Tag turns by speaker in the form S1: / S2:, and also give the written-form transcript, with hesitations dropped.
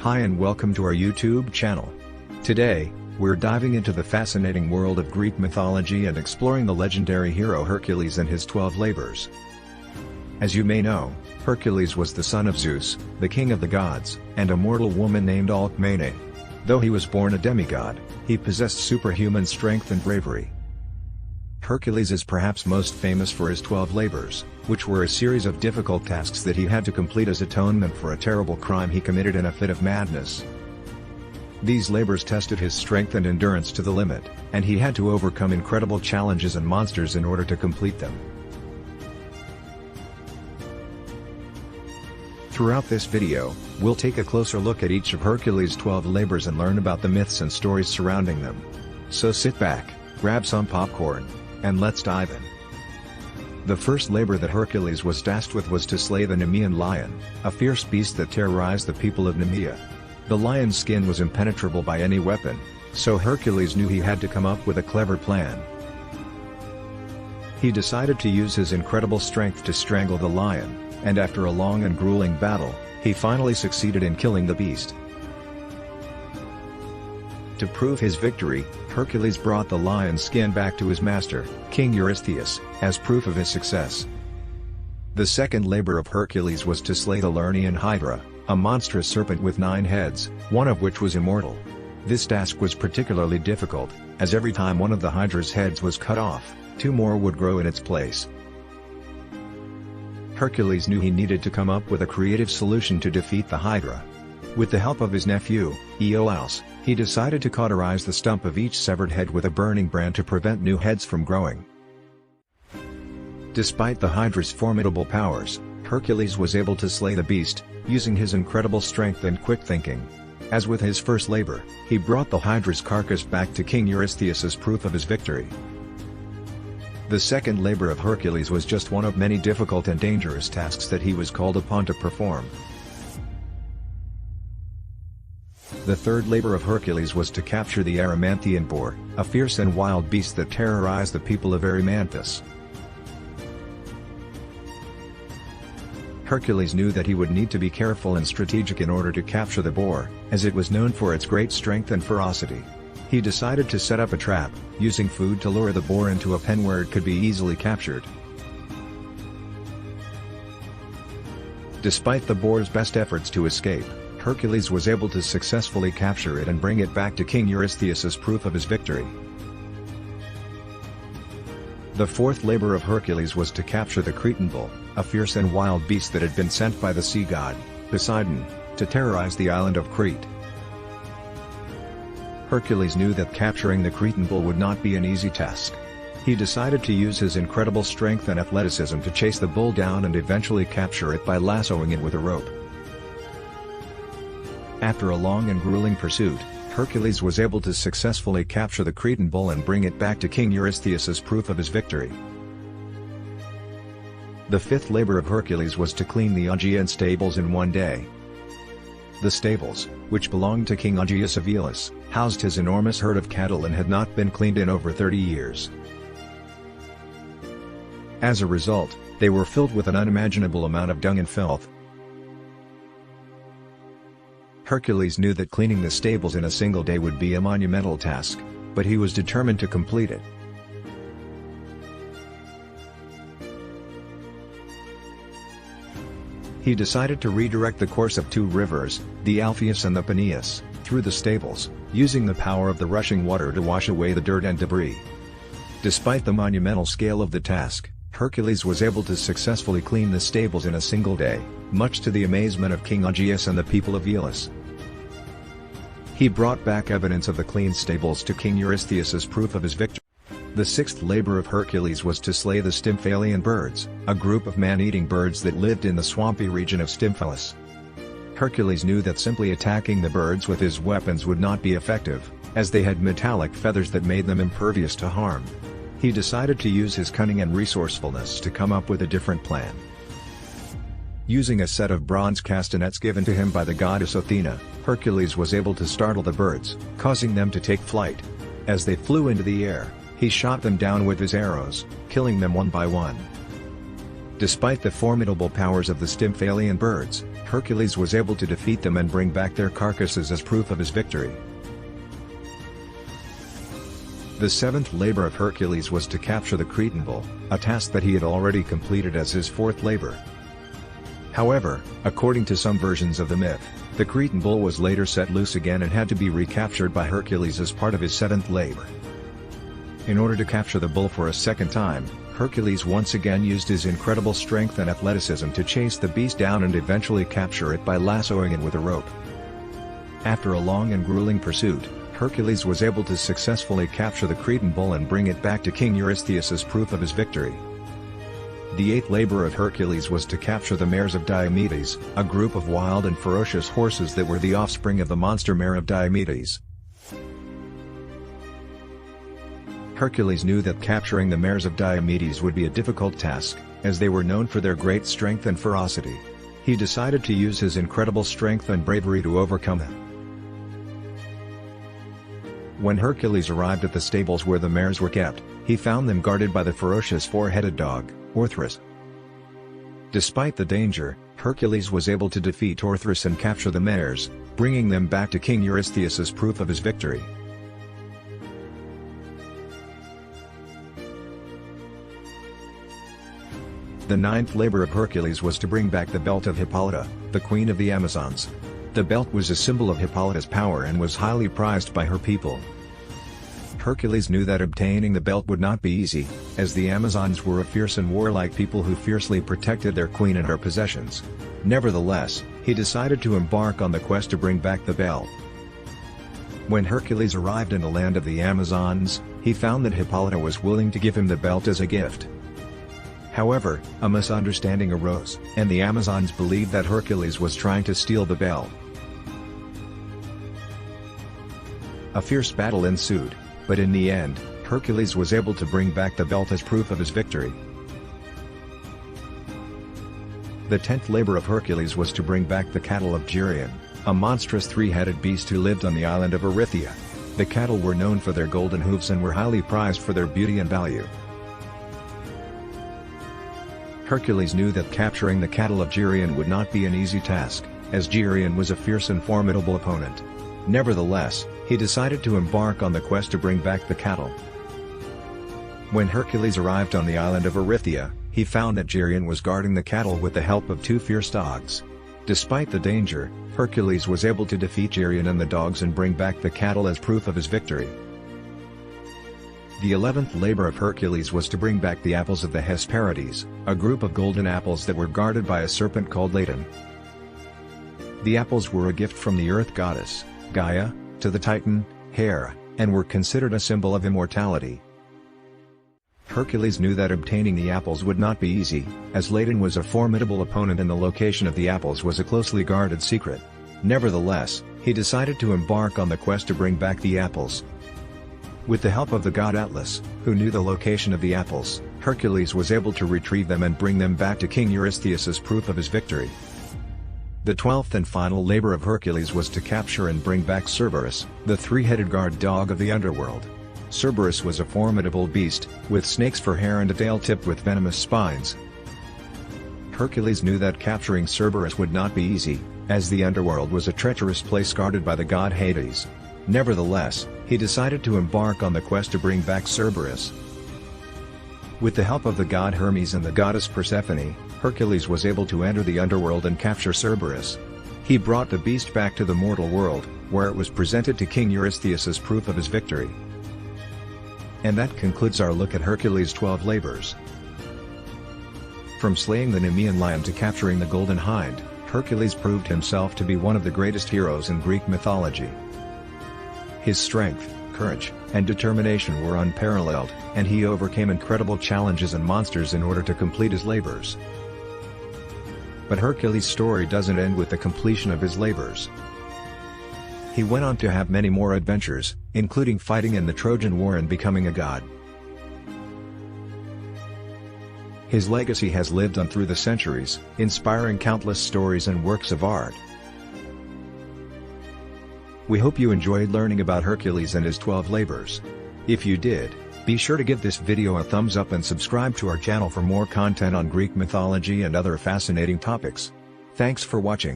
S1: Hi and welcome to our YouTube channel. Today, we're diving into the fascinating world of Greek mythology and exploring the legendary hero Hercules and his 12 labors. As you may know, Hercules was the son of Zeus, the king of the gods, and a mortal woman named Alcmene. Though he was born a demigod, he possessed superhuman strength and bravery. Hercules is perhaps most famous for his 12 labors, which were a series of difficult tasks that he had to complete as atonement for a terrible crime he committed in a fit of madness. These labors tested his strength and endurance to the limit, and he had to overcome incredible challenges and monsters in order to complete them. Throughout this video, we'll take a closer look at each of Hercules' 12 labors and learn about the myths and stories surrounding them. So sit back, grab some popcorn, and let's dive in. The first labor that Hercules was tasked with was to slay the Nemean lion, a fierce beast that terrorized the people of Nemea. The lion's skin was impenetrable by any weapon, so Hercules knew he had to come up with a clever plan. He decided to use his incredible strength to strangle the lion, and after a long and grueling battle, he finally succeeded in killing the beast. To prove his victory, Hercules brought the lion's skin back to his master, King Eurystheus, as proof of his success. The second labor of Hercules was to slay the Lernaean hydra, a monstrous serpent with 9 heads, one of which was immortal. This task was particularly difficult, as every time one of the hydra's heads was cut off, 2 more would grow in its place. Hercules knew he needed to come up with a creative solution to defeat the hydra. With the help of his nephew, Iolaus, he decided to cauterize the stump of each severed head with a burning brand to prevent new heads from growing. Despite the hydra's formidable powers, Hercules was able to slay the beast, using his incredible strength and quick thinking. As with his first labor, he brought the hydra's carcass back to King Eurystheus as proof of his victory. The second labor of Hercules was just one of many difficult and dangerous tasks that he was called upon to perform. The third labor of Hercules was to capture the Erymanthian boar, a fierce and wild beast that terrorized the people of Erymanthus. Hercules knew that he would need to be careful and strategic in order to capture the boar, as it was known for its great strength and ferocity. He decided to set up a trap, using food to lure the boar into a pen where it could be easily captured. Despite the boar's best efforts to escape, Hercules was able to successfully capture it and bring it back to King Eurystheus as proof of his victory. The fourth labor of Hercules was to capture the Cretan bull, a fierce and wild beast that had been sent by the sea god, Poseidon, to terrorize the island of Crete. Hercules knew that capturing the Cretan bull would not be an easy task. He decided to use his incredible strength and athleticism to chase the bull down and eventually capture it by lassoing it with a rope. After a long and grueling pursuit, Hercules was able to successfully capture the Cretan bull and bring it back to King Eurystheus as proof of his victory. The fifth labor of Hercules was to clean the Augean stables in one day. The stables, which belonged to King Augeas of Elis, housed his enormous herd of cattle and had not been cleaned in over 30 years. As a result, they were filled with an unimaginable amount of dung and filth. Hercules knew that cleaning the stables in a single day would be a monumental task, but he was determined to complete it. He decided to redirect the course of 2 rivers, the Alpheus and the Peneus, through the stables, using the power of the rushing water to wash away the dirt and debris. Despite the monumental scale of the task, Hercules was able to successfully clean the stables in a single day, much to the amazement of King Augeas and the people of Elis. He brought back evidence of the clean stables to King Eurystheus as proof of his victory. The sixth labor of Hercules was to slay the Stymphalian birds, a group of man-eating birds that lived in the swampy region of Stymphalis. Hercules knew that simply attacking the birds with his weapons would not be effective, as they had metallic feathers that made them impervious to harm. He decided to use his cunning and resourcefulness to come up with a different plan. Using a set of bronze castanets given to him by the goddess Athena, Hercules was able to startle the birds, causing them to take flight. As they flew into the air, he shot them down with his arrows, killing them one by one. Despite the formidable powers of the Stymphalian birds, Hercules was able to defeat them and bring back their carcasses as proof of his victory. The seventh labor of Hercules was to capture the Cretan bull, a task that he had already completed as his fourth labor. However, according to some versions of the myth, the Cretan bull was later set loose again and had to be recaptured by Hercules as part of his seventh labor. In order to capture the bull for a second time, Hercules once again used his incredible strength and athleticism to chase the beast down and eventually capture it by lassoing it with a rope. After a long and grueling pursuit, Hercules was able to successfully capture the Cretan bull and bring it back to King Eurystheus as proof of his victory. The eighth labor of Hercules was to capture the mares of Diomedes, a group of wild and ferocious horses that were the offspring of the monster mare of Diomedes. Hercules knew that capturing the mares of Diomedes would be a difficult task, as they were known for their great strength and ferocity. He decided to use his incredible strength and bravery to overcome them. When Hercules arrived at the stables where the mares were kept, he found them guarded by the ferocious four-headed dog, Orthrus. Despite the danger, Hercules was able to defeat Orthrus and capture the mares, bringing them back to King Eurystheus as proof of his victory. The ninth labor of Hercules was to bring back the belt of Hippolyta, the queen of the Amazons. The belt was a symbol of Hippolyta's power and was highly prized by her people. Hercules knew that obtaining the belt would not be easy, as the Amazons were a fierce and warlike people who fiercely protected their queen and her possessions. Nevertheless, he decided to embark on the quest to bring back the belt. When Hercules arrived in the land of the Amazons, he found that Hippolyta was willing to give him the belt as a gift. However, a misunderstanding arose, and the Amazons believed that Hercules was trying to steal the belt. A fierce battle ensued, but in the end, Hercules was able to bring back the belt as proof of his victory. The 10th labor of Hercules was to bring back the cattle of Geryon, a monstrous three-headed beast who lived on the island of Erythea. The cattle were known for their golden hooves and were highly prized for their beauty and value. Hercules knew that capturing the cattle of Geryon would not be an easy task, as Geryon was a fierce and formidable opponent. Nevertheless, he decided to embark on the quest to bring back the cattle. When Hercules arrived on the island of Erythea, he found that Geryon was guarding the cattle with the help of two fierce dogs. Despite the danger, Hercules was able to defeat Geryon and the dogs and bring back the cattle as proof of his victory. The 11th labor of Hercules was to bring back the apples of the Hesperides, a group of golden apples that were guarded by a serpent called Ladon. The apples were a gift from the earth goddess, Gaia, to the Titan, Hera, and were considered a symbol of immortality. Hercules knew that obtaining the apples would not be easy, as Ladon was a formidable opponent and the location of the apples was a closely guarded secret. Nevertheless, he decided to embark on the quest to bring back the apples. With the help of the god Atlas, who knew the location of the apples, Hercules was able to retrieve them and bring them back to King Eurystheus as proof of his victory. The 12th and final labor of Hercules was to capture and bring back Cerberus, the three-headed guard dog of the underworld. Cerberus was a formidable beast, with snakes for hair and a tail tipped with venomous spines. Hercules knew that capturing Cerberus would not be easy, as the underworld was a treacherous place guarded by the god Hades. Nevertheless, he decided to embark on the quest to bring back Cerberus. With the help of the god Hermes and the goddess Persephone, Hercules was able to enter the underworld and capture Cerberus. He brought the beast back to the mortal world, where it was presented to King Eurystheus as proof of his victory. And that concludes our look at Hercules' 12 labors. From slaying the Nemean lion to capturing the golden hind, Hercules proved himself to be one of the greatest heroes in Greek mythology. His strength, courage, and determination were unparalleled, and he overcame incredible challenges and monsters in order to complete his labors. But Hercules' story doesn't end with the completion of his labors. He went on to have many more adventures, including fighting in the Trojan War and becoming a god. His legacy has lived on through the centuries, inspiring countless stories and works of art. We hope you enjoyed learning about Hercules and his 12 labors. If you did, Be sure to give this video a thumbs up and subscribe to our channel for more content on Greek mythology and other fascinating topics. Thanks for watching.